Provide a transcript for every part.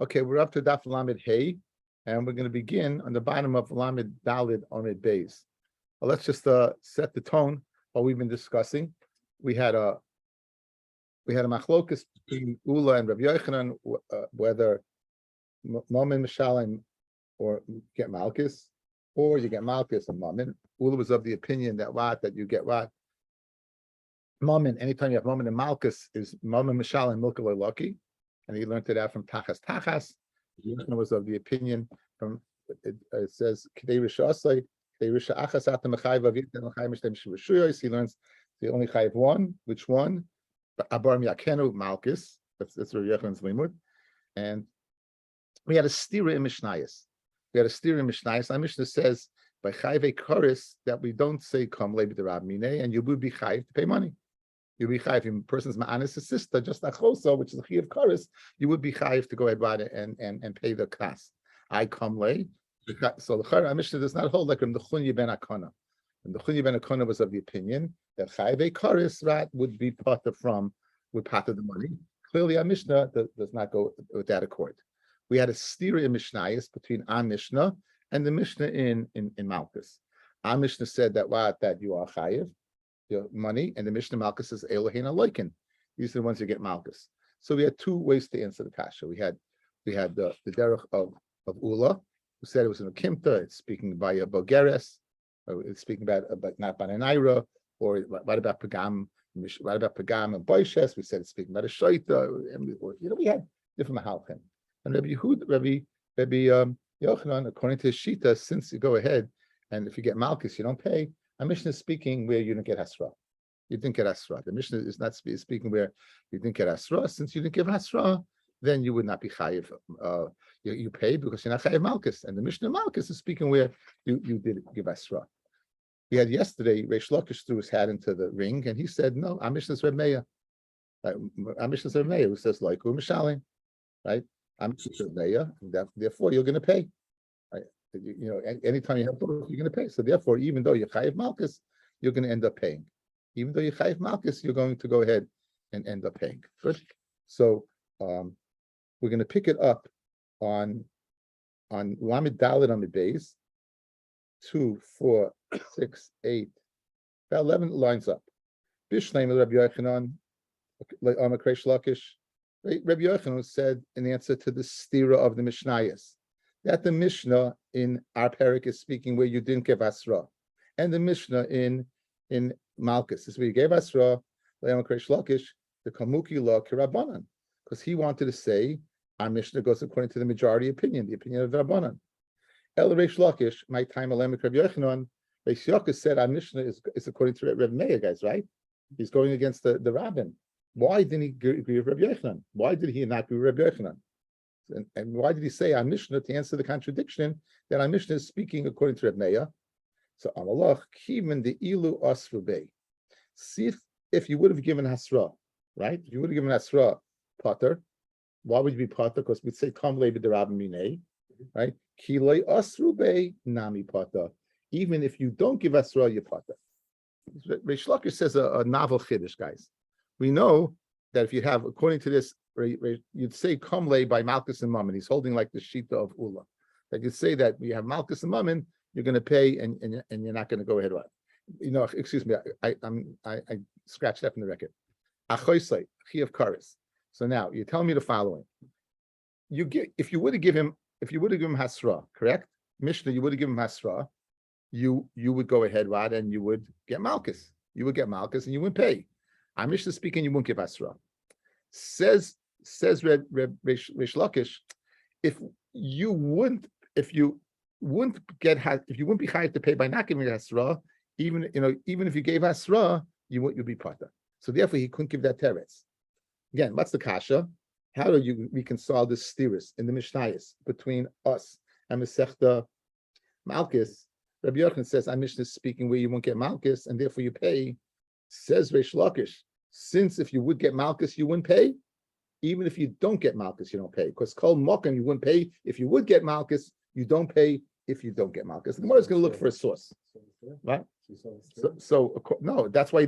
Okay, we're up to Daf Lamed Hey, and we're going to begin on the bottom of Lamed Dalid Amid Beis. Well, let's just set the tone. What we've been discussing, we had a machlokus between Ula and Rabbi Yochanan whether Mammon Mishalim or get Malchus, or you get Malchus and Mammon. Ula was of the opinion that you get what Mammon. Anytime you have Mammon and Malchus is Mammon Mishalim Milkaloi Lucky. And he learned it out from Tachas. Yochanan was of the opinion from it says he learns the only chayiv one. Which one? Abar Miyakenu Malchus. That's where Yochanan's limud. And we had a stira in Mishnayos. Our Mishnah says by chayiv koris that we don't say come lebi the Rab Mine, and you would be chayiv to pay money. You'll be chayiv. If a person's ma'anis a sister, just achosa, which is a chayiv karis, you would be chayiv to go ahead and pay the knas. I come late. So the Chara Mishnah does not hold like the Chunya ben Akana. And the Chunya ben Akana was of the opinion that chayiv karis would be part of the money. Clearly, our Mishnah does not go with that accord. We had a stira in Mishnayos between our Mishnah and the Mishnah in Malchus. Our Mishnah said that you are chayiv your money, and the Mishnah Malchus says Elohein Aloikin. These are the ones who get Malchus. So we had two ways to answer the kasha. We had the derech of Ula, who said it was in a kimta. It's speaking by a Bogeres, it's speaking about not by an Ira, or what about Pagam and Boishes. We said it's speaking about a Shaita. We had different mahalchim. And Rabbi Yochanan, according to his shita, since you go ahead and if you get Malchus, you don't pay. Our Mishnah is speaking where you didn't get Hasra. You didn't get Hasra. The Mishnah is not speaking where you didn't get Hasra. Since you didn't give Hasra, then you would not be chayiv. You pay because you're not chayiv Malchus. And the Mishnah Malchus is speaking where you did give Hasra. We had yesterday, Reish Lakish threw his hat into the ring, and he said, no, our Mishnah is Reb Meir. Our Mishnah is Reb Meir, who says, like, Mishalim, right? Our Mishnah is Reb Meir, and therefore you're going to pay. Right? Anytime you have both, you're going to pay. So therefore, even though you're chayiv Malchus, you're going to end up paying. Even though you're chayiv Malchus, you're going to go ahead and end up paying. Good. So we're going to pick it up on Lamed Daled Amid Beis, 2, 4, 6, 8, about 11 lines up. Bishleim Rabbi Yochanan, Amakresh Lakish. Rabbi Yochanan said in answer to the stira of the Mishnayos that the Mishnah in our parak is speaking where you didn't give Asra, and the Mishnah in Malchus is where you gave Asra, the Kamuki law Kirabanan, because he wanted to say our Mishnah goes according to the majority opinion, the opinion of the Rabbanan. El Reish Lakish, my time Alemek Rabbi Yochanan, Reish Lakish said our Mishnah is according to Reb Meir, guys, right? He's going against the Rabbin. Why didn't he agree with Rabbi Yochanan? Why did he not agree with Rabbi Yochanan? And why did he say our Mishnah to answer the contradiction that our Mishnah is speaking according to Reb Meir? So Amalach Kiven the Ilu Asrubei. See if you would have given Hasra, right? If you would have given Hasra Potter, why would you be Potter? Because we'd say Kam Levi the Rabbi Minei, right? Kilei Asrubei Nami Potter. Even if you don't give Hasra, you're Potter. Reish Lakish says a novel chiddush, guys. We know that if you have, according to this, you'd say Komle by Malchus and Mammon. He's holding like the shita of Ula. That you'd say that you have Malchus and Mammon, you're going to pay and you're not going to go ahead with it. Excuse me, I scratched that from the record. Achoisei, chi of karis. So now you're telling me the following. If you would have given him Hasra, correct? Mishnah, you would have given him Hasra, you would go ahead, Rod, and you would get Malchus. You would get Malchus and you wouldn't pay. I'm Mishnah speaking, you won't give Asra. Says Reish Lakish, if you wouldn't be chayav to pay by not giving Asra, even if you gave Asra, you'd be Pata. So therefore he couldn't give that teretz. Again, what's the kasha? How do you reconcile this stiris in the Mishnayos between us and Masechta Malchus? Rabbi Yochanan says, I'm Mishnah speaking where you won't get Malchus, and therefore you pay. Says Reish Lakish, since if you would get Malchus, you wouldn't pay. Even if you don't get Malchus, you don't pay. Because Kol Mokum, you wouldn't pay. If you would get Malchus, you don't pay if you don't get Malchus. The Gemara is going to look for a source. Right? No, that's why he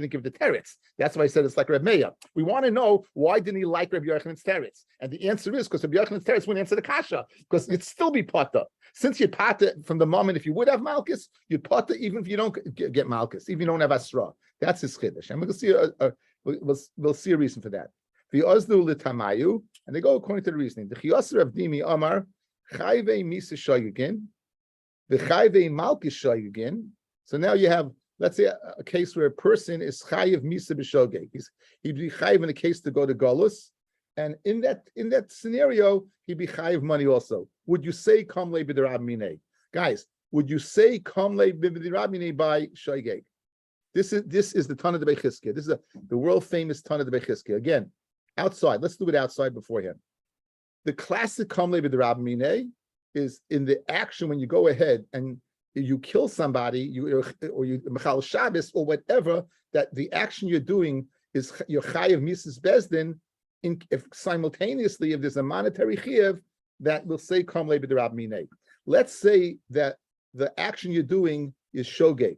didn't give the teretz. That's why I said it's like Rabbi Meir. We want to know why didn't he like Rabbi Yochanan's teretz, and the answer is because Rabbi Yochanan's teretz wouldn't answer the kasha because it'd still be pata. Since you'd pata from the moment if you would have malchus, you'd pata even if you don't get malchus, even if you don't have asra. That's his chiddush, and we'll see we'll see a reason for that. The oznu l'tamayu, and they go according to the reasoning. The chiyasser of dimi amar chayve misa shayugin, the chayve malchus shayugin. So now you have, let's say, a case where a person is chayiv misa b'shogeg. He'd be chayiv in a case to go to Golus, and in that scenario, he'd be chayiv money also. Would you say kamle b'derab minei? Guys, would you say kamle b'derab minei by shogeg? This is the Tana de Bechizkiah. This is the world famous Tana de Bechizkiah. Again, outside. Let's do it outside beforehand. The classic kamle b'derab minei is in the action when you go ahead and you kill somebody, or you mechal Shabbos or whatever, that the action you're doing is your chayiv misas bezdin. If simultaneously, if there's a monetary chayiv, that will say kamle b'derab minei. Let's say that the action you're doing is shogeg.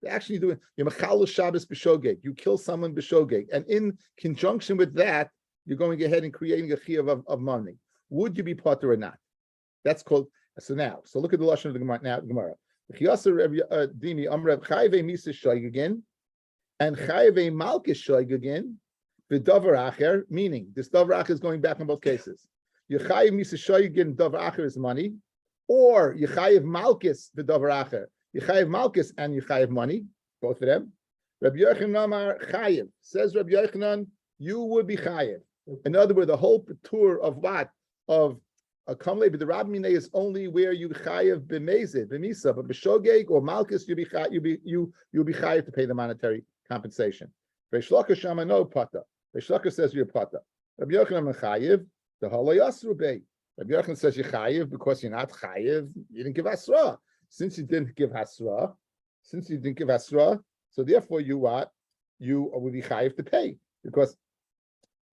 The action you're doing, you're mechal Shabbos b'shogeg. You kill someone b'shogeg, and in conjunction with that, you're going ahead and creating a chayiv of money. Would you be potter or not? That's called. So look at the lashon of the Gemara now. Gemara. Dimi amrev chayve misa shoygin and chayve malchus shoygin v'davar acher. Meaning this davar acher is going back in both cases. Yechayev misa shoygin davar acher is money, or yechayev malchus v'davar acher. Yechayev malchus and yechayev money, both of them. Rabbi Yochanan amar chayev, says Rabbi Yochanan, you would be chayev. In other words, the whole tour of what of a kamle b'derab minei is only where you chayev b'mezid b'misa, but b'shogeg or malchus you'll be chayev to pay the monetary compensation. Reish Lakish shama no pata. Reish Lakish says you're pata. Rabbi Yochanan chayev the halay asru bei. Rabbi Yochanan says you're chayev because you're not chayev. You didn't give hasra. Since you didn't give hasra, so therefore you what? You will be chayev to pay because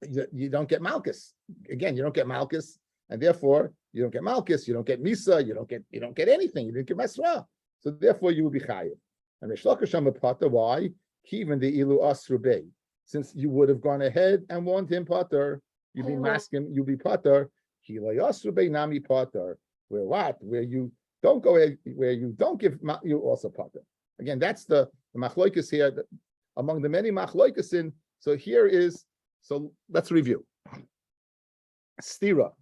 you don't get malchus. Again, you don't get malchus. And therefore, you don't get malchus, you don't get misa, you don't get anything. You didn't get masra, so therefore you will be chayiv. And Reish Lakish pata, why? Kiven the ilu asrubei. Since you would have gone ahead and warned him pater, you'd be masking, you'll be pater. Kila asrubei nami pater. Where what? Where you don't go ahead, where you don't give, you also pater. Again, that's the machloikas here. Among the many machloikas in. So here is. So let's review. Stira.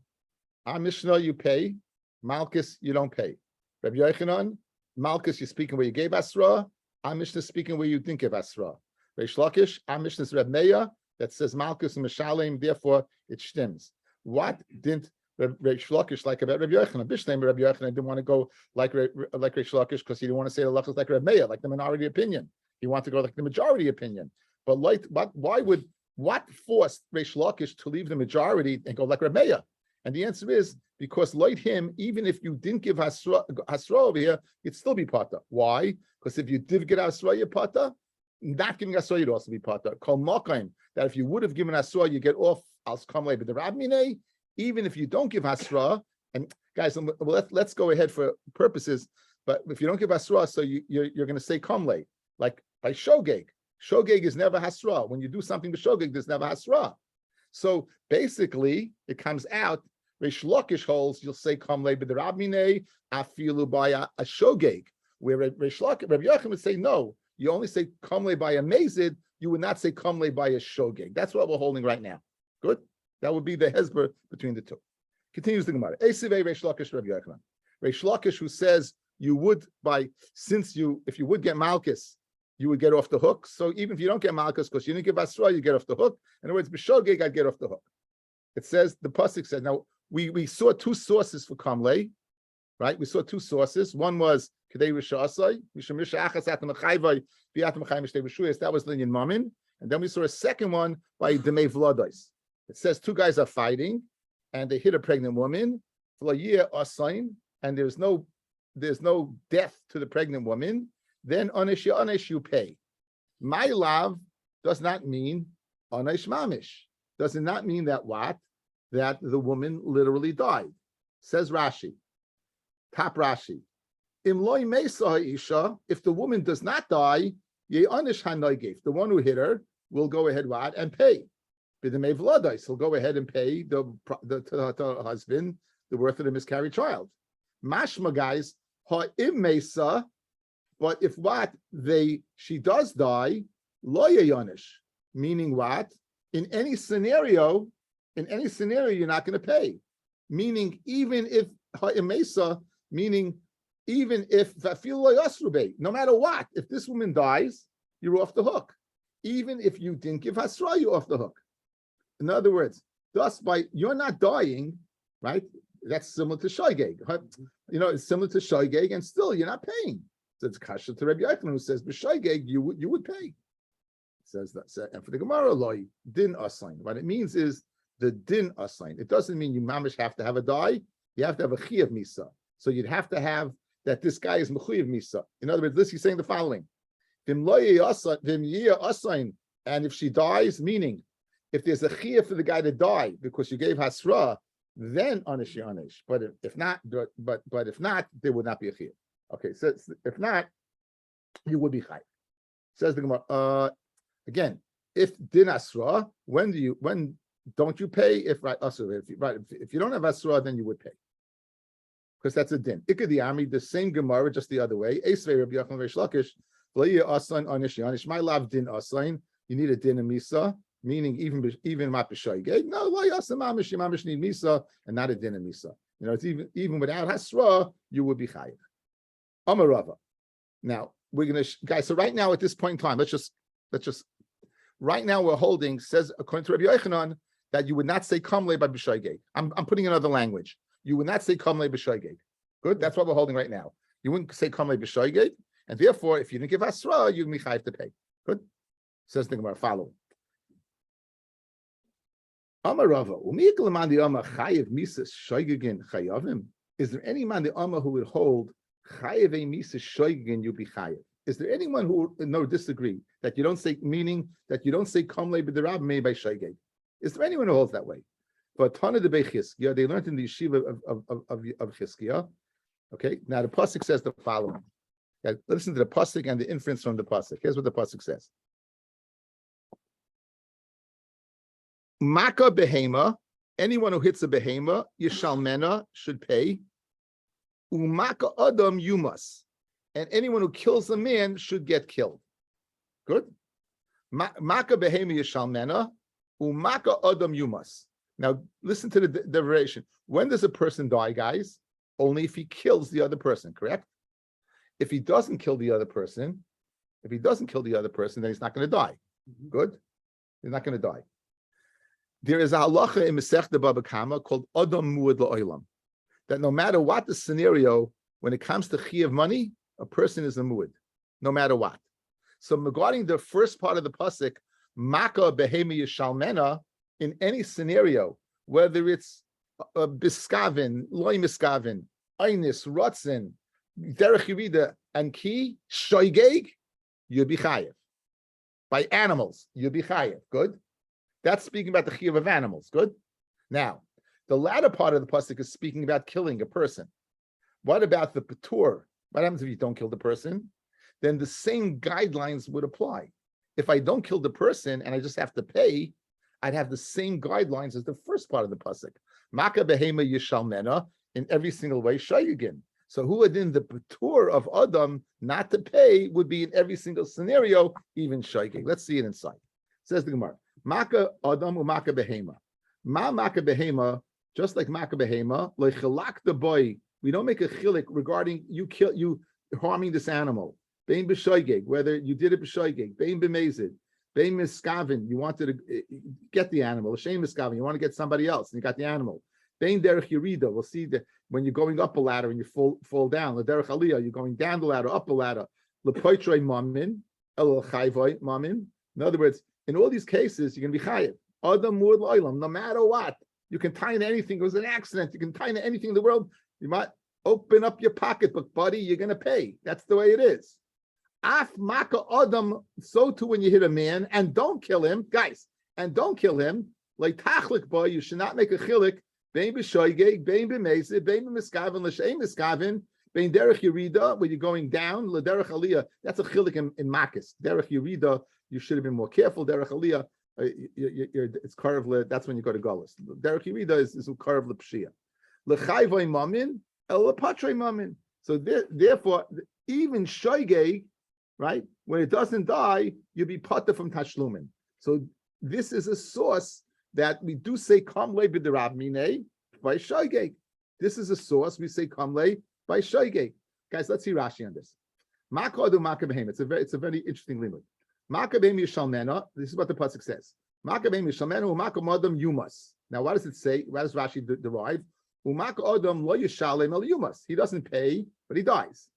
Our Mishnah, you pay. Malchus, you don't pay. Rabbi Yochanan, Malchus, you're speaking where you gave Asra. Our Mishnah speaking where you didn't give Asra. Reish Lakish, our Mishnah is Rabbi Meir that says Malchus and Mishalim, therefore it stems. What didn't Reish Lakish like about Rabbi Yochanan? Bishnei Rabbi Yochanan didn't want to go like Reish Lakish because he didn't want to say the Lakish like Rabbi Meir, like the minority opinion. He wanted to go like the majority opinion. But what forced Reish Lakish to leave the majority and go like Rabbi Meir? And the answer is because like him, even if you didn't give hasra over here, it'd still be pata. Why? Because if you did get hasra, you're pata. Not giving hasra, you'd also be pata. Kol makaim, that if you would have given hasra, you get off as kamle b'derab minei. Even if you don't give hasra, and guys, let's go ahead for purposes. But if you don't give hasra, so you're going to say kamle, like by shogeg. Shogeg is never hasra. When you do something with shogeg, there's never hasra. So basically, it comes out. Reish Lakish holds. You'll say kamle b'derab minei afilu by a shogeg. Where Reish Lakish, Rabbi Yochanan would say no. You only say kamle by a mazid. You would not say kamle by a shogeg. That's what we're holding right now. Good. That would be the hezber between the two. Continues the Gemara. Esivei Reish Lakish Rabbi Yochanan. Reish Lakish who says you would if you would get malchus, you would get off the hook. So even if you don't get malchus because you didn't give asra, you get off the hook. In other words, b'shogeg, I'd get off the hook. It says, the pasuk said, now we saw two sources for kamle, right? We saw two sources. One was kedei rishasai, misha achas atam achayvai, v'atam achayim mishtei rishuyas. That was linyan mamin. And then we saw a second one by demei v'ladais. It says two guys are fighting, and they hit a pregnant woman. V'layiyah asain, and there's no death to the pregnant woman. Then onesh you pay. My love does not mean onesh mamish. Does it not mean that what? That the woman literally died. Says Rashi, top Rashi. Im loy mesa isha, if the woman does not die, ye anish hanoigef, the one who hit her will go ahead and pay. B'demei v'ladais, he'll go ahead and pay to the husband the worth of the miscarried child. Mashma, guys, ha'im mesa, but if she does die, lo yonish, meaning what? In any scenario, you're not going to pay. Meaning, even if ha'im mesa, meaning even if no matter what, if this woman dies, you're off the hook. Even if you didn't give hasra, you're off the hook. In other words, thus by you're not dying, right? That's similar to shaygeg. It's similar to shaygeg, and still you're not paying. So it's kasha to Rabbi Yochanan, who says b'shaygeg you would pay. It says that, and for the Gemara, loy din asain. What it means is the din asain. It doesn't mean you mamish have to have a die. You have to have a chi of misa. So you'd have to have that this guy is mechuy of misa. In other words, this he's saying the following: vim asain, and if she dies, meaning if there's a chiyah for the guy to die because you gave hasra, then anish yanish. But if not, there would not be a chiyah. Okay, so if not, you would be chayv. Says the Gemara again. If din asra, when don't you pay? If you don't have asra, then you would pay, because that's a din. Ikad Ami, the same Gemara, just the other way. Esrei Rabbi Yochanan Reish Lakish, V'layeh asain anish yanish. My love din asain. You need a din of misa. Meaning even mat b'shaygeg. No, why mamish? Mamish need misa and not a din of misa. It's even without hasra, you would be chayiv. Amarava. Now we're gonna guys. So right now at this point in time, let's just right now we're holding, says according to Rabbi Yochanan, that you would not say kamle by b'shaygeg. I'm putting another language. You would not say kamle b'shaygeg. Good. That's what we're holding right now. You wouldn't say kamle b'shaygeg, and therefore, if you didn't give hasra, you'd be chayiv to pay. Good. Says the Gemara. Follow. Amarava, is there any man the Amma who would hold chayiv a misas shoygin you be chayiv? Is there anyone who disagree that you don't say, meaning that you don't say kamle b'derab made by shoygin? Is there anyone who holds that way? But Tana de Bechizkiya, they learned in the yeshiva of Chizkiya. Okay, now the pasuk says the following. Listen to the pasuk and the inference from the pasuk. Here's what the pasuk says. Maka behema, anyone who hits a behema, yishalmena, should pay. Umaka adam yumas, and anyone who kills a man should get killed. Good. Maka behema yishalmena, umaka adam yumas. Now listen to the derivation. When does a person die, guys? Only if he kills the other person, correct? If he doesn't kill the other person, then he's not going to die. Good. He's not going to die. There is a halacha in Masechta Baba Kama called Adam Muad La'olam, that no matter what the scenario, when it comes to chi of money, a person is a muad, no matter what. So regarding the first part of the pasuk, Maka Behemi Yishalmena, in any scenario, whether it's biskavin, loy miskavin, einis, rotzen, derech yirida, and ki shoygeg, you'd be chayev. By animals, you'd be chayev. Good. That's speaking about the chiyuv of animals. Good. Now, the latter part of the pasuk is speaking about killing a person. What about the patur? What happens if you don't kill the person? Then the same guidelines would apply. If I don't kill the person and I just have to pay, I'd have the same guidelines as the first part of the pasuk. Maka behema yishalmena, in every single way shayugin. So who adin the patur of Adam not to pay would be in every single scenario, even shaygig. Let's see it inside. Says the Gemara. Maka Adam or Maka Behema. Ma Maka Behema, just like Maka Behema, like Chilak the boy. We don't make a chilik regarding you harming this animal. Bein b'shoygeg, whether you did it b'shoygeg, bein b'mezid, bein miskavin, you wanted to get the animal. L'shem miskavin, you want to get somebody else, and you got the animal. Bein derech yirida, we'll see that when you're going up a ladder and you fall down. L'derech aliyah, you're going down the ladder, up a ladder. L'poitrei mamin, el chayvoi mamin. In other words, in all these cases, you're going to be chayiv. Adam muad l'olam, no matter what. You can tie into anything. It was an accident. You can tie into anything in the world. You might open up your pocketbook, buddy. You're going to pay. That's the way it is. Af maka Adam, so too when you hit a man, and don't kill him, guys, and don't kill him. Like tachlik boy, you should not make a chilik. Bein b'shoygeg, bein b'mezid, bein b'miskavin, l'shein miskavin. Bein derech yerida, when you're going down, lederech aliyah, that's a chilik in makis. Derech yerida, you should have been more careful. Derech aliyah, it's karv. That's when you go to galus. Derech yerida is karv lepshia. Lechayvay mamin, el lepatrei mamin. So therefore, even shoygeg, right, when it doesn't die, you'll be potter from tashlumin. So this is a source that we do say kamle b'derab minei by shoygeg. This is a source we say kamle by shoygeg. Guys, let's see Rashi on this. Makadu makabehem. It's a very interesting limud. Makabehem yishalmena. This is what the pasuk says. Makabehem yishalmena u'makamodam yumas. Now, what does it say? What does Rashi derive? U'makadam lo yishalem el yumas. He doesn't pay, but he dies.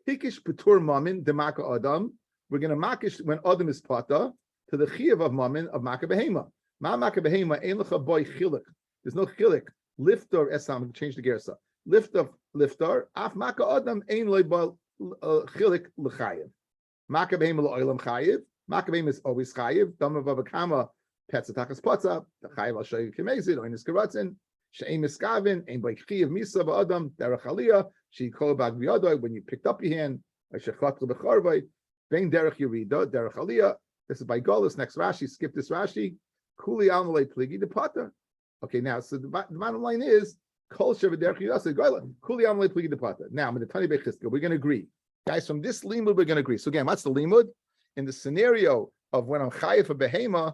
Hikish petur mamin demaka adam. We're going to makish when adam is pata to the chiyuv of mamin of makabehema. Ma makabehema ein lecha boy chilik. There's no chilik. Lifter esam. Change the gersa. Lifter af maka adam ein loy boy chilik lechayev. Makabehema lo oilam chayev. Makabehema is always chayev. Dama vavakama petzatakas potza. The chayev al shoy kemezid oinis karatzin. She'ein miskavin ein boy chiyev misa va'adam derech aliyah. She called back the when you picked up your hand. Bein derech yerida, derech aliyah. This is by Golis. Next Rashi, skip this Rashi. Kuli almalei pligi de pata. Okay, now so the bottom line is kol sheva derech yerida. Kuli almalei pligi de pata. Now I'm in the Tani Bechiska. We're going to agree, guys. From this limud, we're going to agree. So again, what's the limud? In the scenario of when I'm chayiv a behema,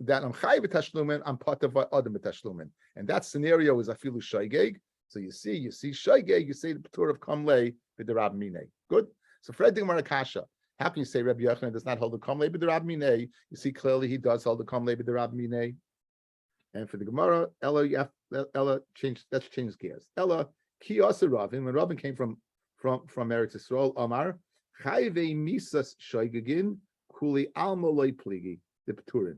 that I'm chayiv b'tashlumin, I'm pata v'adam b'tashlumin, and that scenario is afilu shaygeg. So you see shaygeg, you say the patur of kamle b'derab minei. Good. So Fred Digmar Akasha. How can you say Rabbi Yochanan does not hold the kamle b'derab minei? You see clearly he does hold the kamle b'derab minei. And for the Gemara, Ella changed. Let's change gears. Ella ki asa Ravin, when Ravin came from Eretz Yisrael, Amar chayve misas shaygegin kuli alma loy pligi the paturin.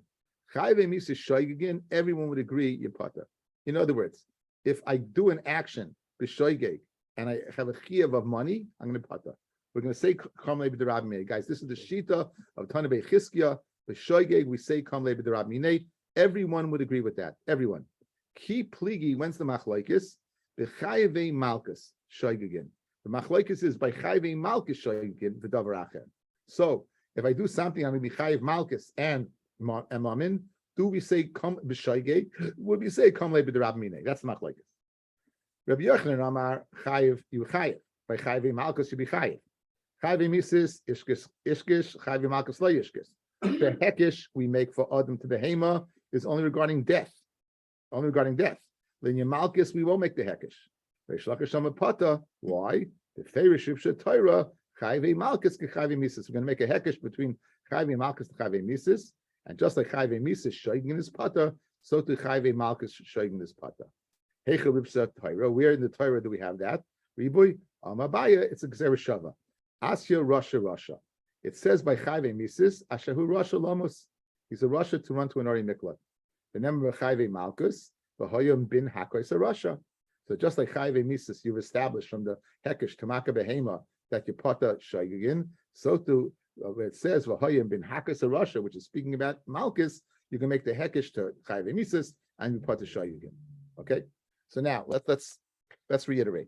Chayve misas shaygegin. Everyone would agree you're pata. In other words, if I do an action b'shoygeg and I have a chiyuv of money, I'm going to pata. We're going to say kamle b'derab minei. Guys, this is the shita of Tana Bechizkiya. B'shoygeg, we say kamle b'derab minei. Everyone would agree with that. Everyone. Ki pligi, when's the machlokes? B'chayvei malchus shoygegin. The machlokes is by chayvei malchus shoygegin v'davar acher. So if I do something, I'm going to be chayiv malchus and mamin. Do we say come b'shoygeg? Would we say kamle b'derab minei? That's the machlokes. Rabbi Yochanan Amar chayiv, you chayiv. By chayvei malchus you be chayiv. Chayvei mises ishkis chayvei malchus lo ishkis. The hekish we make for adam to behema is only regarding death. Only regarding death. Linya malchus we won't make the hekish. Why? The feiriship Torah chayvei malchus ke chayvei mises. We're going to make a hekish between chayvei malchus and chayvei mises, and just like chayvei mises shoygin is pata, so to chayvei malchus shoygin is pata. Heichel ripsa Torah. Where in the Torah do we have that? Riboy amabaya. It's a gzera shava. Asya Russia. It says by chayvei mises ashahu Russia lamos. He's a Russia to run to an Ari Miklat. Remember chayvei malchus v'hoyim bin hakois a Russia. So just like chayvei mises, you've established from the hekesh tamaka behema that you pata shaygin. So too, where it says v'hoyim bin hakois a Russia, which is speaking about malchus, you can make the hekesh to chayvei mises and you pata shaygin. Okay. So now let's reiterate.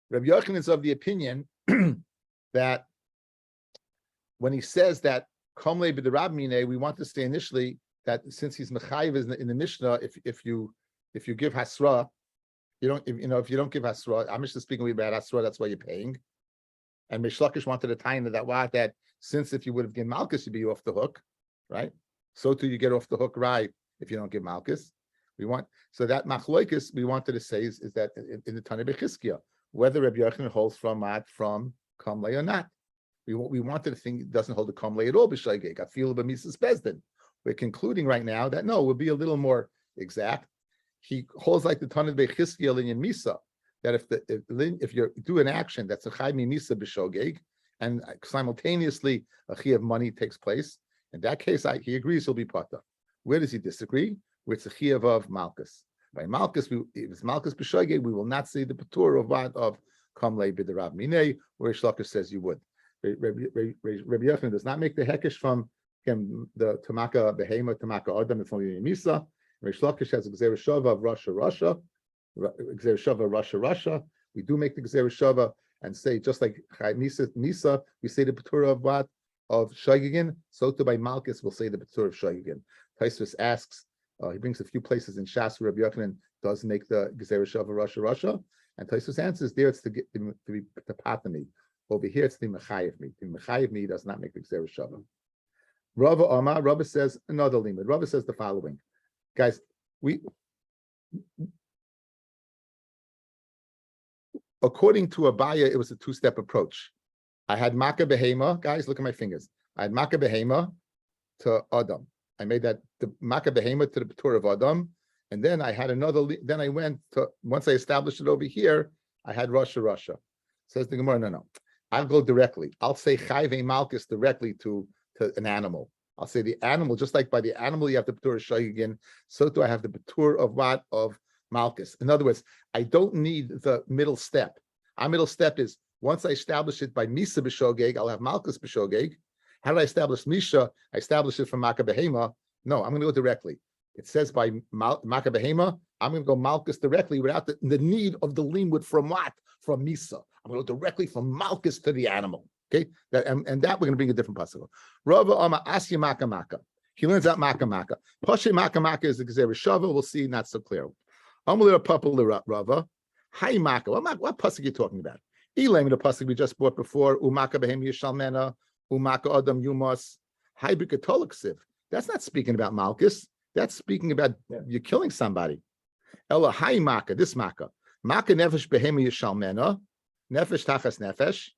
Rabbi Yochanan is of the opinion that when he says that kamle b'derab minei, we want to say initially that since he's mechayiv in the Mishnah, if you give hasra, if you don't give hasra, I'm just speaking about hasra, that's why you're paying. And Reish Lakish wanted to tie into that since if you would have given malchus, you'd be off the hook, right? So too you get off the hook, right? If you don't give malchus, so that machlokes we wanted to say is that in the Tana Bechizkiya, whether Rabbi Yochanan holds from kamle or not. We wanted to think it doesn't hold the kamle at all. B'shaygeg, I feel b'misas bezdin. We're concluding right now that no, we'll be a little more exact. He holds like the Tana Bechizkiya in Misa that if you do an action that's a chaymi misa b'shogeg and simultaneously a chi of money takes place, in that case he agrees he'll be pata. Where does he disagree? Where it's a chi of malchus. By malchus, if it's malchus b'shogeg, we will not say the patur of kamle b'derab minei, where Reish Lakish says you would. Rabbi Yochanan does not make the hekesh from the tamaka behema, tamaka adam, it's only misa. Reish Lakish has a gzera shava of Russia. Gzeir Shava, Russia. We do make the Gzeir Shava and say, just like Misa, we say the Patura of what? Of Shaygin. So too by Malchus, we'll say the Patura of Shaygin. Taisvis asks, he brings a few places in Shas where Rabbi Yochanan does make the Gzeir Shava, Russia. And Taisvis answers, there it's to be the Patami. Over here, it's the Mechayev me. The Mechayev me does not make the Gzeir Shava. Rava says another limit. Rava says the following. Guys, according to Abaya, it was a two-step approach. I had Maka Behema, guys, look at my fingers. I had Maka Behema to Adam. I made that the Maka Behema to the Patur of Adam, and then I had another. Then I went to, once I established it over here, I had Russia. Says the Gemara, no. I'll go directly. I'll say Chayve Malchus directly to an animal. I'll say the animal, just like by the animal you have the Patur of Shaygin, so do I have the Patur of what? Of Malchus. In other words, I don't need the middle step. Our middle step is once I establish it by Misa b'Shogeg, I'll have Malchus b'Shogeg. How do I establish Misha? I establish it from Maka Behema. No, I'm going to go directly. It says by Maka Behema, I'm going to go Malchus directly without the need of the limud from what? From Misa. I'm going to go directly from Malchus to the animal. Okay, and that we're going to bring a different pasuk. Rava Ama Asya Maka. He learns out Maka. Pashe Maka is the Gzeir Shava. We'll see, not so clear. Amalira Papa Rava. Hi Maka. What pasuk are you talking about? Elam, the pasuk we just brought before. Umaka Behem Yishalmena. Umaka Adam Yumas. Hi Bikatoliksiv. That's not speaking about Malchus. That's speaking about you're killing somebody. Ella Hi Maka. This Maka. Maka Nefesh Behem Yishalmena. Nefesh Tachas Nefesh.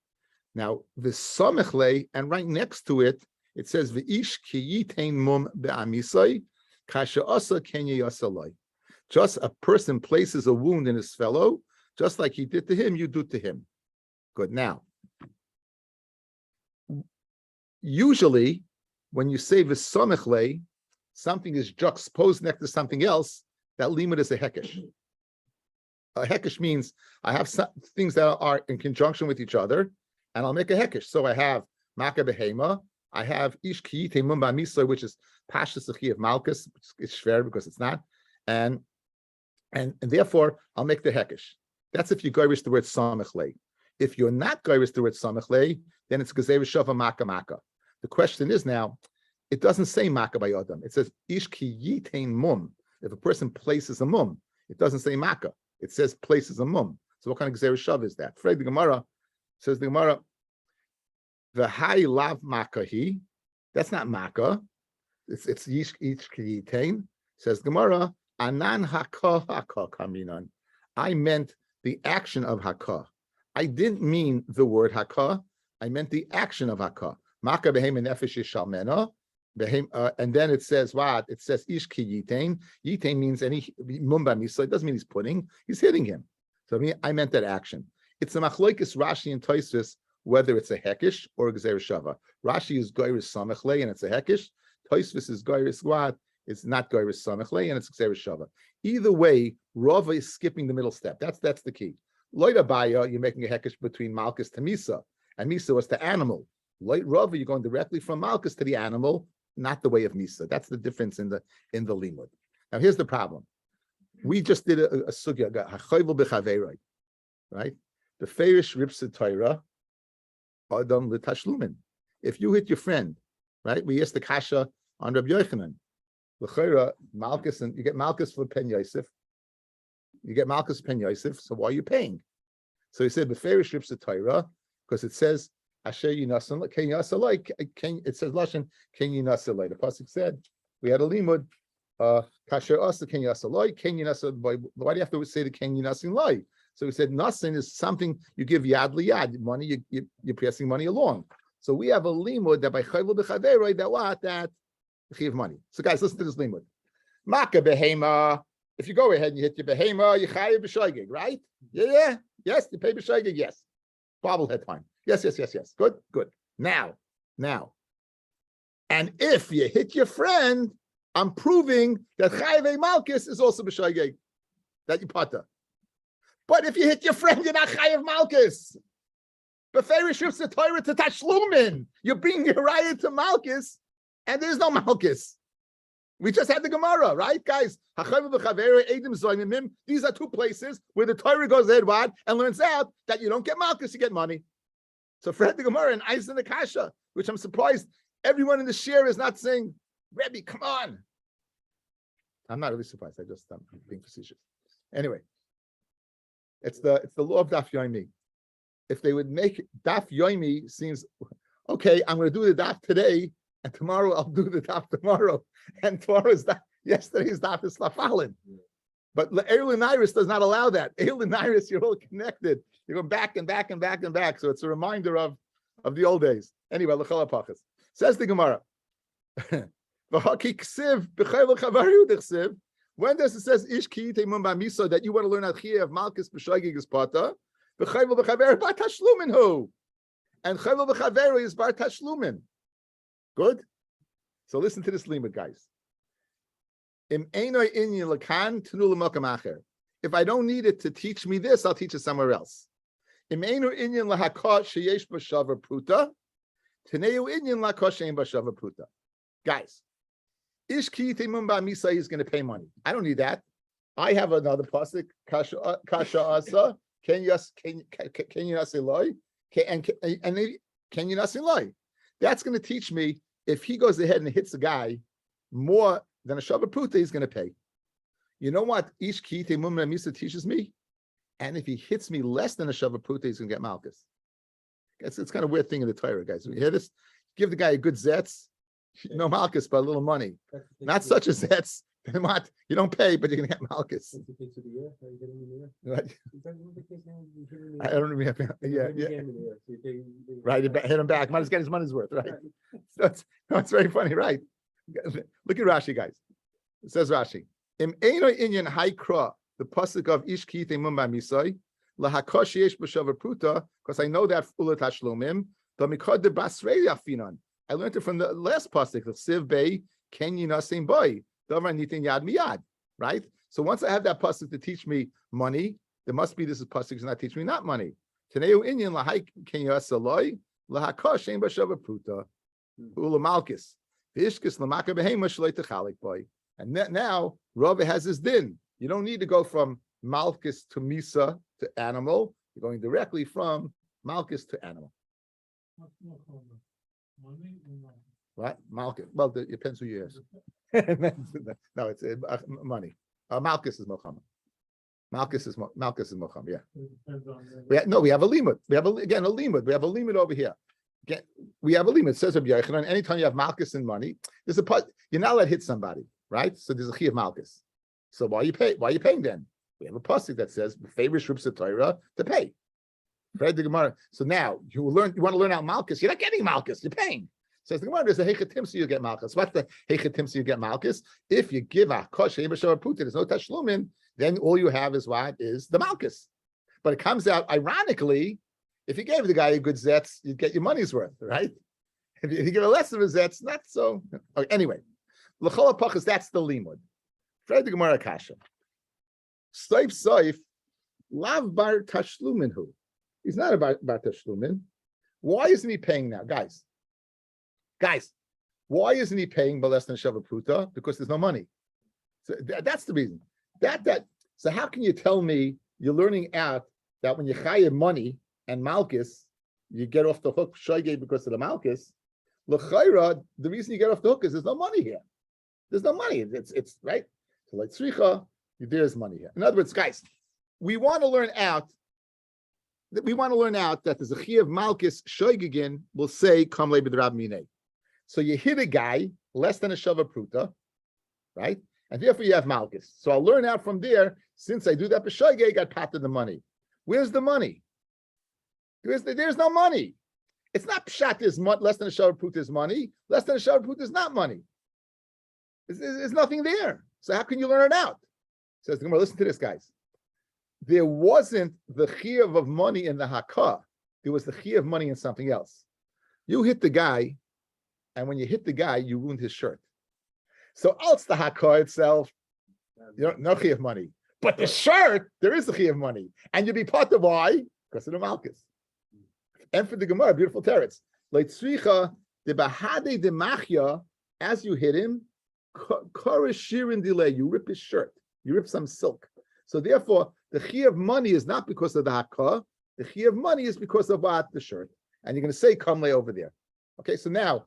Now the samechle, and right next to it, it says v'ish ki yitain mum be'amisai kasha asa kenya yasalai. Just a person places a wound in his fellow, just like he did to him, you do to him. Good. Now, usually, when you say v'samechle, something is juxtaposed next to something else. That limit is a hekesh. A hekesh means I have some things that are in conjunction with each other, and I'll make a hekesh. So I have Maka Behema, I have Ish Kiyite Mumba Misa, which is Pasha Sachi of Malchus, which is fair because it's not, and therefore I'll make the hekesh. That's if you goyrish the word samechle. If you're not goyrish the word samechle, then it's Gzeir Shava Maka. The question is now, it doesn't say Maka by Adam. It says Ish Kiyite Mum. If a person places a mum, it doesn't say Maka. It says places a mum. So what kind of Gzeir Shava is that? Fred the Gemara. Says the Gemara, the high lav makahi. That's not maka. It's yish kiyitain. Says the Gemara, anan haka kaminan. I meant the action of haka. I didn't mean the word haka. I meant the action of haka. Maka behem nefesh yishalmena. And then it says what? It says ish kiyitain. Yitain means any mumba misa. It doesn't mean he's putting. He's hitting him. So I meant that action. It's a machlokes Rashi and Tosfos whether it's a hekish or a gzeir shava. Rashi is goyris samechle and it's a hekish. Tosfos is goyris what? It's not goyris samechle and it's gzeir shava. Either way, Rava is skipping the middle step. That's the key. Loida baya, you're making a hekish between Malchus to Misa, and Misa was the animal. Loit Rava, you're going directly from Malchus to the animal, not the way of Misa. That's the difference in the limud. Now here's the problem. We just did a sugya, hachayvul b'chaveiroi, right? The Ferish rips the Torah, Adam l'tashlumin. If you hit your friend, right? We asked the kasha on Rabbi Yochanan. L'chayra, Malchus, and you get Malchus for Pen Yosef. You get Malchus Pen Yosef, so why are you paying? So he said, the Ferish rips the Torah, because it says, Asher Yinasan, Ken Yasalai, it says Lashon, Ken Yinasalai. The Pasuk said, we had a limud, Kasher Asa Ken Yasalai, Ken Yinasalai. Why do you have to say the Ken Yinasalai? So he said, Nasin is something you give yad liyad, money, you're passing money along. So we have a limud that by chayvul b'chaveroi, that you give money. So guys, listen to this limud. Maka behema, if you go ahead and you hit your behema, you chayev b'shoigig, right? Yeah, yes, you pay b'shoigig, yes. Bobblehead time. Yes. Good. Now. And if you hit your friend, I'm proving that chayev malchus is also b'shoigig, that you pata. But if you hit your friend, you're not chayev malchus. Beferish rips the Torah to tashlumin. You're bringing your raya to malchus, and there's no malchus. We just had the Gemara, right, guys? These are two places where the Torah goes ahead and learns out that you don't get malchus, you get money. So Fred the Gemara and Eisen in the Kasha, which I'm surprised everyone in the share is not saying, Rabbi, come on. I'm not really surprised. I'm being facetious. Anyway, it's the law of Daf Yomi. If they would make Daf Yomi seems okay, I'm going to do the Daf today, and tomorrow I'll do the Daf tomorrow, and tomorrow's Daf. Yesterday's Daf is Lafalin. But Eilin Iris does not allow that. Eilin Iris, you're all connected. You're going back and back and back and back. So it's a reminder of the old days. Anyway, L'chol HaPachas. Says the Gemara. When does it says Ish ki teimun ba'misa that you want to learn Achiyah of Malchus b'shoigig is pata? V'chayvel v'chaver bar tashlumin hu. And chayvel v'chaver is bar tashlumin. Good? So listen to this limud, guys. If I don't need it to teach me this, I'll teach it somewhere else. Guys, is going to pay money. I don't need that. I have another pasuk, kasha asa, can you not say lie? Can you not say lie? That's going to teach me if he goes ahead and hits a guy more than a Shava Pruta, he's going to pay. You know what Ish Ki Teimum Misa teaches me? And if he hits me less than a Shava Pruta, he's going to get Malchus. It's kind of a weird thing in the Torah, guys. When you hear this, give the guy a good Zetz, no Malchus, but a little money. Not such a Zetz. You don't pay, but you're going to get Malchus. Right. I don't remember. Yeah. Right, hit him back. Might as well get his money's worth, right? It's very funny, right? Look at Rashi, guys. It says Rashi, Im eino inyan haikra, the pasuk of Ish ki teimum ba'misai, lahakosh yesh b'shavar pruta, because I know that ulat hashlomim, damikad de basrei afinan. I learned it from the last pasuk of Siv Bei Ken Yinasim Boy, Davar Nitin Yad Miyad. Right. So once I have that pasuk to teach me money, there must be this pasuk to not teach me not money. Teneu inyan lahai ken yasaloi lahakosh ein b'shavar pruta ula malchus. And now Rabbi has his din. You don't need to go from Malchus to Misa to animal. You're going directly from Malchus to animal. Right? Malchus. Well, it depends who you ask. No, it's money. Malchus is Mohammed. Malchus is Mohammed. Yeah. We have a limud. We have a limud. We have a limud over here. We have a limit. It says Rabbi Yochanan, anytime you have malchus and money, there's a part you're not allowed to hit somebody, right? So there's a chi of malchus. So why are you paying then? We have a pasuk that says favors Rubsa Torah to pay. Right? The Gemara. So now you want to learn out malchus. You're not getting malchus. You're paying. Says the Gemara. There's a hechatim, so you get malchus. What's the hechatim, so you get malchus? If you give a kosh puta, there's no tashlumin. Then all you have is what is the malchus. But it comes out ironically. If you gave the guy a good zetz, you'd get your money's worth, right? If you give a less of a zetz, not so. Okay, anyway, l'chol hapachas, that's the limud. Fred the Gemara Kasha. Soif, lav bar tashlumin hu. He's not about bar tashlumin. Why isn't he paying now, guys? Why isn't he paying by less than Shava Pruta? Because there's no money. So that's the reason. So how can you tell me you're learning out that when you chayev money and malchus, you get off the hook shoygay because of the malchus? L'chayra, the reason you get off the hook is there's no money here. There's no money. It's right. So like tzricha, there's money here. In other words, guys, we want to learn out that there's a chi of malchus shoygagin will say kam lebed rab minei. So you hit a guy less than a shava pruta, right? And therefore you have malchus. So I'll learn out from there. Since I do that b'shoygay, I got patted the money. Where's the money? There's no money. It's not pshat is less than a shava pruta is money. Less than a shava pruta is not money. There's nothing there. So how can you learn it out? Says the Gemara, listen to this, guys. There wasn't the chiyuv of money in the hakah. There was the chiyuv of money in something else. You hit the guy, and when you hit the guy, you ruined his shirt. So else the hakah itself, no chiyuv of money. But the shirt, there is a chiyuv of money. And you'll be part of why? Because of the malchus. And for the Gemara, beautiful teretz. Like tzricha, the bahade de machya, as you hit him, Kara shirin delay, you rip his shirt, you rip some silk. So therefore, the chi of money is not because of the hakah. The chi of money is because of what the shirt, and you're going to say kamle over there. Okay, so now.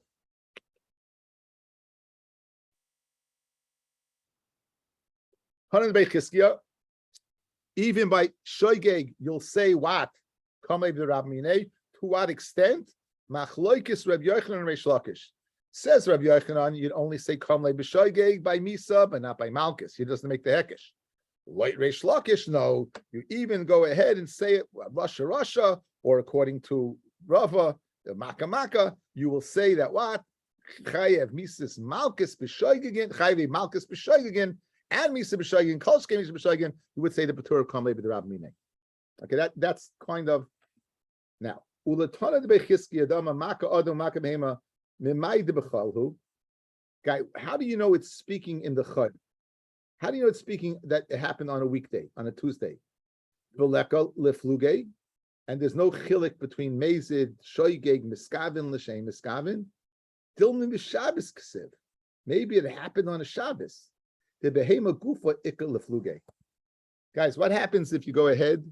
Even by shoygeg, you'll say what? To what extent? Machloikis Rabbi Yochanan and Reish Lakish. Says Rabbi Yochanan, you'd only say kamle b'shoygeg by misa, but not by malchus. He doesn't make the hekesh. Like Reish Lakish, no. You even go ahead and say it Russia, or according to Rava, the Maka, you will say that what? Chayev mises malchus b'shoygegin, chayev malchus b'shoygegin, and misa b'shoygegin, kolshke misa b'shoygegin. You would say the patur of kamle b'derab mine. Okay, that's kind of now. Ulatana de bechizki adama maka adam maka behema mimai de bechalhu. Guy, how do you know it's speaking in the chud? How do you know it's speaking that it happened on a weekday, on a Tuesday? V'leka lefluge, and there's no chilik between mezid, shoygeg, miskavin, l'shem, miskavin. Dilmin b'Shabbos k'siv. Maybe it happened on a Shabbos. The behema gufa ikka lefluge. Guys, what happens if you go ahead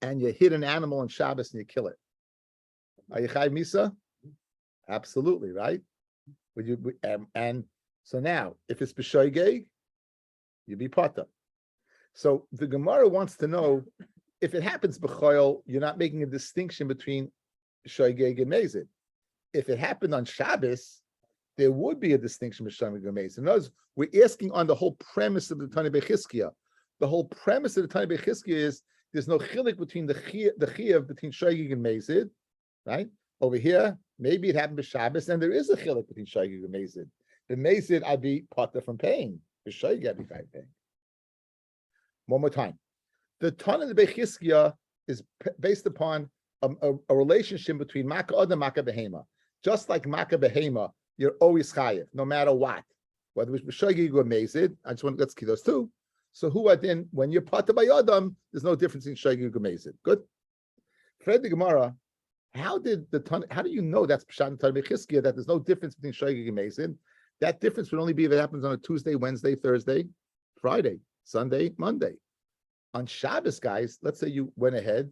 and you hit an animal on Shabbos and you kill it? Are you chayv misa? Absolutely, right? Would you? And so now, if it's b'shoygeg, you be pata. So the Gemara wants to know if it happens b'choil, you're not making a distinction between shoygeg and mezid. If it happened on Shabbos, there would be a distinction between shoygeg and mezid. In other words, we're asking on the whole premise of the Tanya Bechizkiah. The whole premise of the Tanya Bechizkiah is there's no chilik between the chiyuv between shoygeg and mezid, right? Over here, maybe it happened b'Shabbos, and there is a chilik between shoygeg and mezid. The mezid, I'd be pata from paying. The shoygeg, I'd be paying. One more time. The Tana of Bechizkiah is based upon a relationship between Maka Adam and Maka Behema. Just like Maka Behema, you're always chayiv, no matter what. Whether it's b'shoygeg or mezid, I just want to let's keep those two. So who are then, when you're pata by Adam, there's no difference in shoygeg or mezid. Good? Fred the Gemara, how do you know that's Pshat and Tana Bechizkiah, that there's no difference between shoygeg and mezid? That difference would only be if it happens on a Tuesday, Wednesday, Thursday, Friday, Sunday, Monday. On Shabbos, guys, let's say you went ahead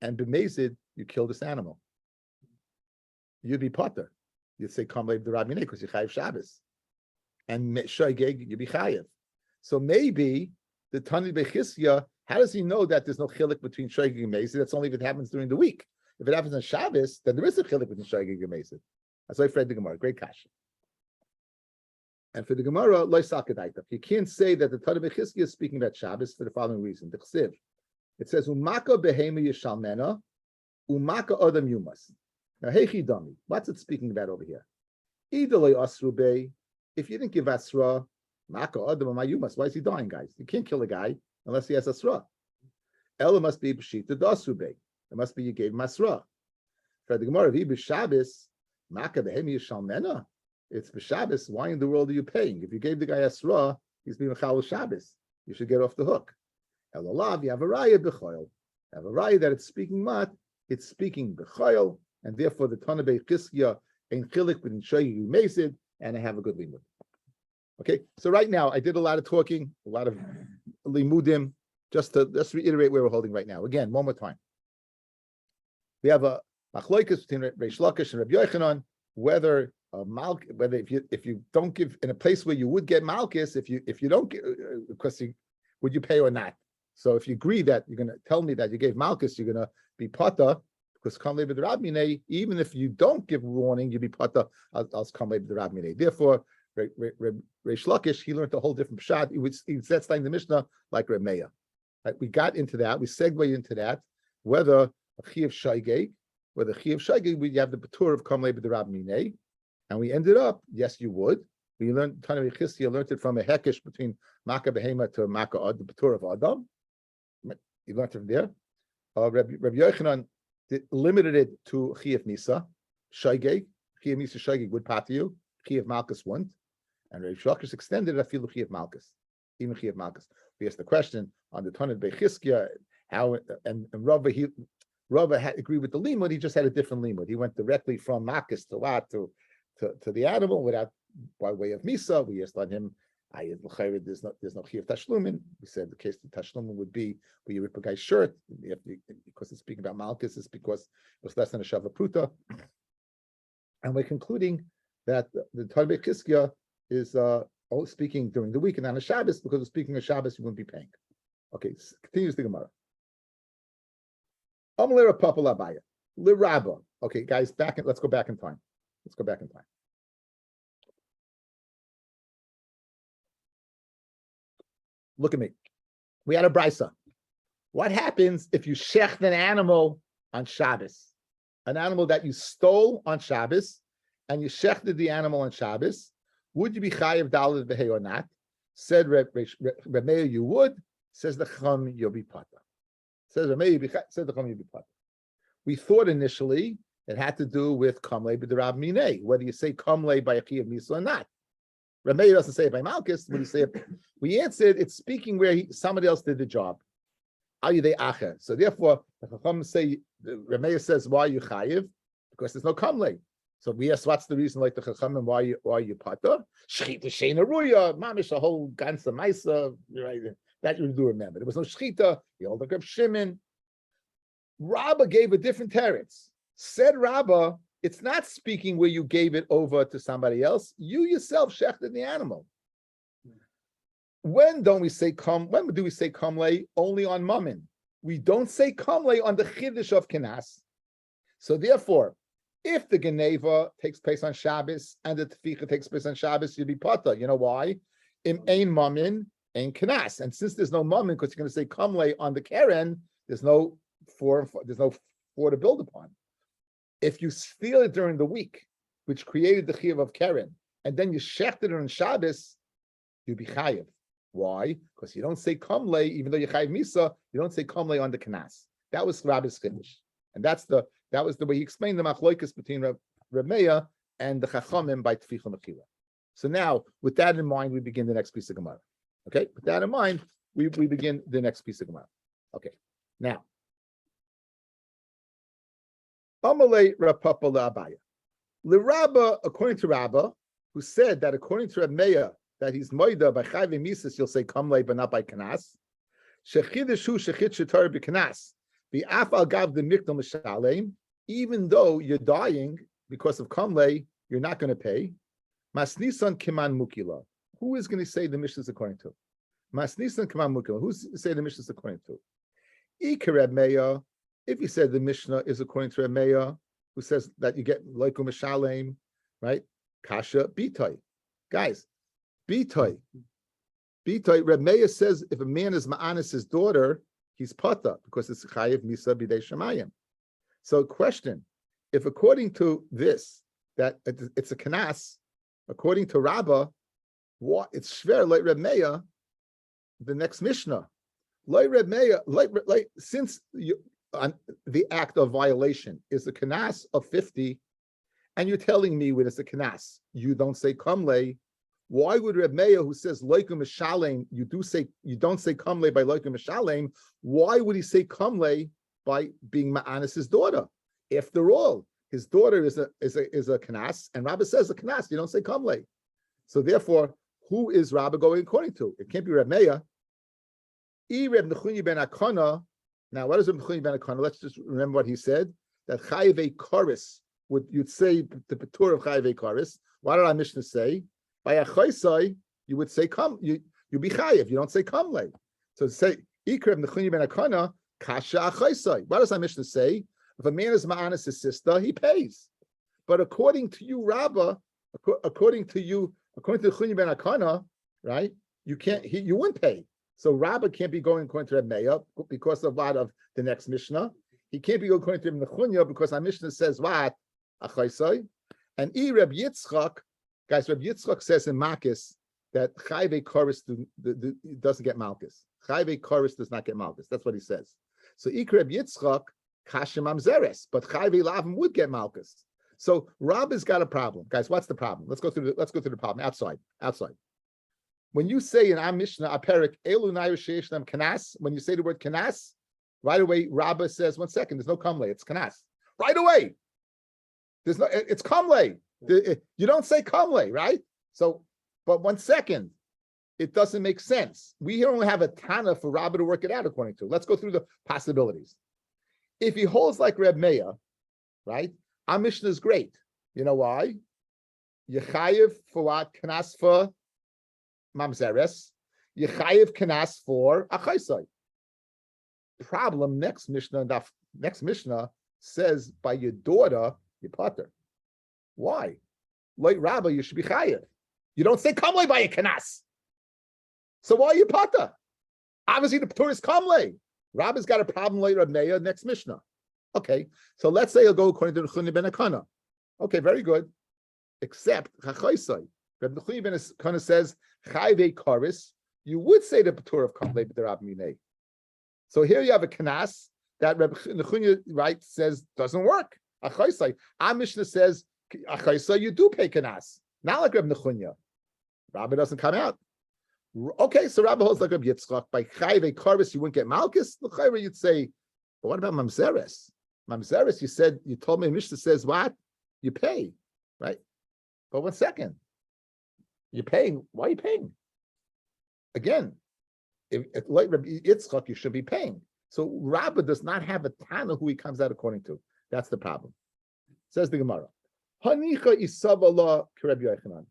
and b'mezid, you killed this animal. You'd be potter. You'd say, "Come leib the Rabbi," because you chayiv Shabbos. And shoygeg, you'd be chayiv. So maybe the Tani Bechizkiah, how does he know that there's no chilik between shoygeg and mezid? That's only if it happens during the week. If it happens on Shabbos, then there is a chilik between shoygeg and mezid. That's why I read the Gemara. Great kasha. And for the Gemara, loy sakadaita. You can't say that the Tana Bechizkiah is speaking about Shabbos for the following reason. The Chsiv. It says, Umaka behema yishalmena, umaka adam yumas. Now, heichi dami. What's it speaking about over here? Idalei asru be. If you didn't give asra, maka adam yumas. Why is he dying, guys? You can't kill a guy unless he has asra. Ella must be b'shita dasru be. It must be you gave him asra. For the Gemara, if Shabbos, maka behema yishalmena. It's b'Shabbos. Why in the world are you paying? If you gave the guy asra, he's being mechal Shabbos. You should get off the hook. Elalav, you have a raya b'choil. You have a raya that it's speaking mat. It's speaking b'choil, and therefore the Tana Bechizkiah ain't chilik between shoygeg and mezid, and I have a good limud. Okay, so right now I did a lot of talking, a lot of limudim. Just to reiterate where we're holding right now. Again, one more time. We have a machloikus between Reish Lakish and Rabbi Yochanan, whether if you don't give in a place where you would get malchus, if you don't get, would you pay or not? So if you agree that you're going to tell me that you gave malchus, you're going to be pata because come leib the rabmine. Even if you don't give warning, you be pata. I'll come leib the rabmine. Therefore, Reish Lakish, he learned a whole different pshat. He said studying the Mishnah like Reb Meir. Right? We got into that. We segued into that. Whether a chiyuv shoygeg, we have the patur of come leib the rabmine. And we ended up, yes, you would. We learned Tana Bechizkiah learned it from a hekesh between Maka Behema to Maka Ad, the Patur of Adam. You learned it from there. Rabbi Yochanan limited it to Chiyuv Misa, Shoygeg. Chiyuv Misa Shoygeg would pat you. Chiyuv Malchus wouldn't. And Rabbi Lakish extended it afilu Chiyuv Malchus, even Chiyuv Malchus. We asked the question on the Tana Bechizkiah, how and Rabbi had agreed with the limud. He just had a different limud. He went directly from Malchus to what to the animal without by way of Misa. We asked on him, there's no Chiv Tashlumin. We said the case of Tashlumin would be where you rip a guy's shirt, because it's speaking about Malchus, it's because it was less than a Shava Pruta. And we're concluding that the Talmud Kiskia is speaking during the week and on a Shabbos, because of speaking of Shabbos, you wouldn't be paying. Okay, continues the Gemara. Amalera Papa Labaya. Lirabba. Okay, guys, let's go back in time. Look at me. We had a brisa. What happens if you shecht an animal on Shabbos? An animal that you stole on Shabbos, and you shechted the animal on Shabbos, would you be chayiv daled behay or not? Said Meir, you would. Says the Chum, you'll be pata. Says Meir, said the Chum, you'll be pata. We thought initially it had to do with kamle b'derab minei, whether you say kamle by a chiyav misa or not. Rabbi doesn't say it by Malchus. When you say it, we answered it's speaking where somebody else did the job. Are you the acher? So therefore, the Chacham say, Rabbi says, why are you chayiv? Because there's no kamle. So we asked, what's the reason, like the Chacham, and why are you pata? Shchita sheina ruya, mamish a whole ganza maisa, right? That you do remember. There was no shchita. The older Reb Shimon. Rabbi gave a different teretz. Said Rabbi, it's not speaking where you gave it over to somebody else. You yourself shechted the animal. When do we say kamle? Only on mammon. We don't say kamle on the chiddush of kenas. So therefore, if the geneva takes place on Shabbos and the teficha takes place on Shabbos, you'd be pata. You know why? In ein mammon, ein kenas. And since there's no mammon, because you're going to say kamle on the keren, there's no four to build upon. If you steal it during the week, which created the chiyuv of keren, and then you shechted it on Shabbos, you'd be chayiv. Why? Because you don't say kamle, even though you chayiv misa, you don't say kamle on the kenas. That was Rabbi's chiddush, and that was the way he explained the machloikus between Reb Meir and the Chachamim by Tficha Mechila. So now, with that in mind, we begin the next piece of Gemara. Okay, with that in mind, we begin the next piece of Gemara. Okay, now. Amalei Rapapa Abaya. L'Rabba, according to Rabba, who said that according to Reb Meir, that he's moida by chayve mises, you'll say kamlei, but not by kanas. Shechideshu shechid shetar b'kanas. V'af al gav the mikdal mishalem. Even though you're dying because of kamlei, you're not going to pay. Masnisan kiman mukila. Who is going to say the Mishnah is according to? Masnisan kiman mukila. Who's say the Mishnah is according to? Ike Reb Meir. If you said the Mishnah is according to Reb Meir, who says that you get loiku mishalem, right? Kasha bitoi. Guys, bitoi. Reb Meir says if a man is ma'anis his daughter, he's pata because it's chayiv misa bidei shemayim. So question, if according to this, that it's a kanas, according to Rabbah, what it's shver like Reb Meir, the next Mishnah. Like Reb Meir, since the act of violation is a kanas of 50, and you're telling me when it's a kanas, you don't say kamle. Why would Reb Meir, who says loikum mishalem, you don't say kamle by loikum mishalem? Why would he say kamle by being ma'anis' daughter? After all, his daughter is a kanas, and Rabbi says a kanas, you don't say kamle. So therefore, who is Rabbi going according to? It can't be Reb Meir. Reb Nechuni ben Akana. Now, what is Reb Nechuni ben Akana? Let's just remember what he said. That chayve koris you'd say the petur of chayve koris. What did our Mishnah say? By a chaysai, you would say you be chayiv. You don't say kamle. So say Reb Nechuni ben Akana kasha chaysai. What does our Mishnah say? If a man is ma'anis his sister, he pays. But according to you, Rabbah, according to Nechuni ben Akana, right? You wouldn't pay. So Rabbah can't be going according to Reb Meir because of what of the next Mishnah. He can't be going according to Reb Nechunya because our Mishnah says what? Achaysai. And Reb Yitzchak, guys, Reb Yitzchak says in Malchus that Chayve Koris doesn't get Malchus. Chayve Koris does not get Malchus. That's what he says. So Reb Yitzchak, Kashem Amzeres, but Chayve Lavim would get Malchus. So Rabbah's got a problem. Guys, what's the problem? Let's go through the problem. Outside. When you say in our Mishnah, Aperik, Elu Nayu Sheishnam Kanas, when you say the word Kanas, right away, Rabbah says, 1 second, there's no Kamle, it's Kanas. Right away. It's Kamle. You don't say Kamle, right? So, but 1 second, it doesn't make sense. We here only have a Tana for Rabbi to work it out according to. Let's go through the possibilities. If he holds like Reb Meir, right? Our Mishnah is great. You know why? Yechayev for what? Kanas for mamzeres. Yechayev kanas for achaisai. Problem next Mishnah says by your daughter, you potter. Why? Like Rabbi, you should be chayev. You don't say kamle by a kanas. So why are you potter? Obviously the Torah is kamle. Rabbi's got a problem like Reb Meir next Mishnah. Okay, so let's say he'll go according to the Nechuni ben Akana. Okay, very good. Except chachaisai. Reb Nechuni ben Akana says chayve karis. You would say the Torah of kamle b'derab minei. So here you have a kanas that Reb Nechuni right says doesn't work. Achaisai. Our Mishnah says achaisai you do pay kanas. Not like Reb Nechuni. Rabbi doesn't come out. Okay, so Rabbi holds like Reb Yitzchak by chayve karis you wouldn't get malchus. The chayve you'd say, but what about mamzeres? Mamzeres, you told me Mishnah says what? You pay, right? But 1 second. You're paying. Why are you paying? Again, if like Rabbi Yitzchak, you should be paying. So Rabbi does not have a Tana who he comes out according to. That's the problem. Says the Gemara. Hanicha isavala k'Rabbi Yochanan.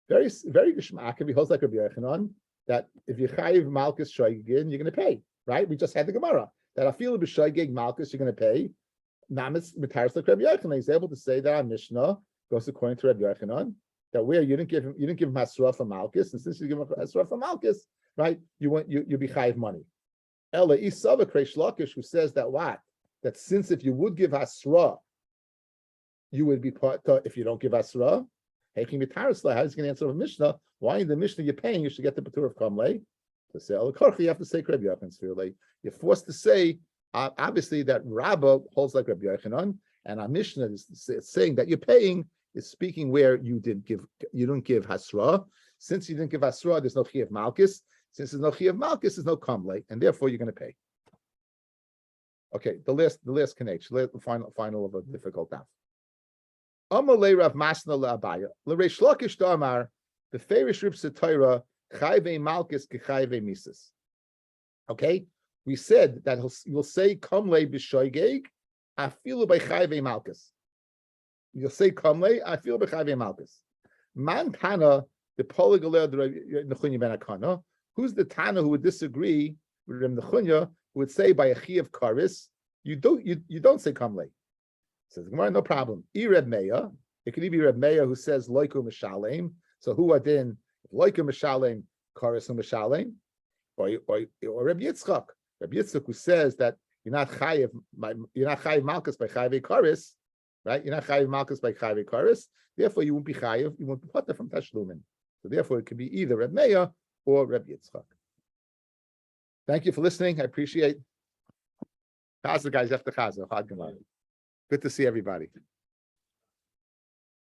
Very, very geshmak. He holds like Rabbi Yochanan that if you chayiv malchus shoygin, you're going to pay, right? We just had the Gemara that afilu b'shoygig malchus, you're going to pay. Namis mitaris like Rabbi Yochanan. He's able to say that our Mishnah goes according to Rabbi Yochanan that where you didn't give him hasra for malchus, and since you give him hasra for malchus, right? You be chayiv money. Ella isava kreish lakish, who says that what? That since if you would give hasra, you would be part. If you don't give hasra, taking mitaris, how is he going to answer the Mishnah? Why in the Mishnah you're paying? You should get the patur of kamlei. To say al you have to say Rabbi Yochanan. You're forced to say obviously that Rabba holds like Rabbi Yochanan, and our Mishnah is saying that you're paying is speaking where you didn't give hasra. Since you didn't give hasra, there's no chiyuv malchus. Since there's no chiyuv malchus, there's no kamlei, and therefore you're going to pay. Okay, the last connection, the final of a difficult daf. Amalei Rav Masna le'Abaya l'Reish Lakish Damar the Ferish Rib Torah chayve malchus kechayve mises. Okay, we said that you'll say kamlei b'shoygeg afilu by chayve malchus. You'll say kamlei afilu by chayve malchus. Man Tana the polygaleh Nechuni ben Akana. Who's the Tana who would disagree with Reb Nechuni, who would say by a chi of karis you don't say kamlei? Says Gemara, no problem. Reb Meir, it could be Reb Meir who says loiku mishalem. So who are then loiku mishalem karis mishalem, or Reb Yitzchak. Reb Yitzchak who says that you're not chayiv malchus by chayiv karis, right? You're not chayiv malchus by chayiv karis. Therefore, you won't be chayiv. You won't be potter from tashlumin. So therefore, it could be either Reb Meir or Reb Yitzchak. Thank you for listening. I appreciate. Chazer guys after chazer. Good to see everybody.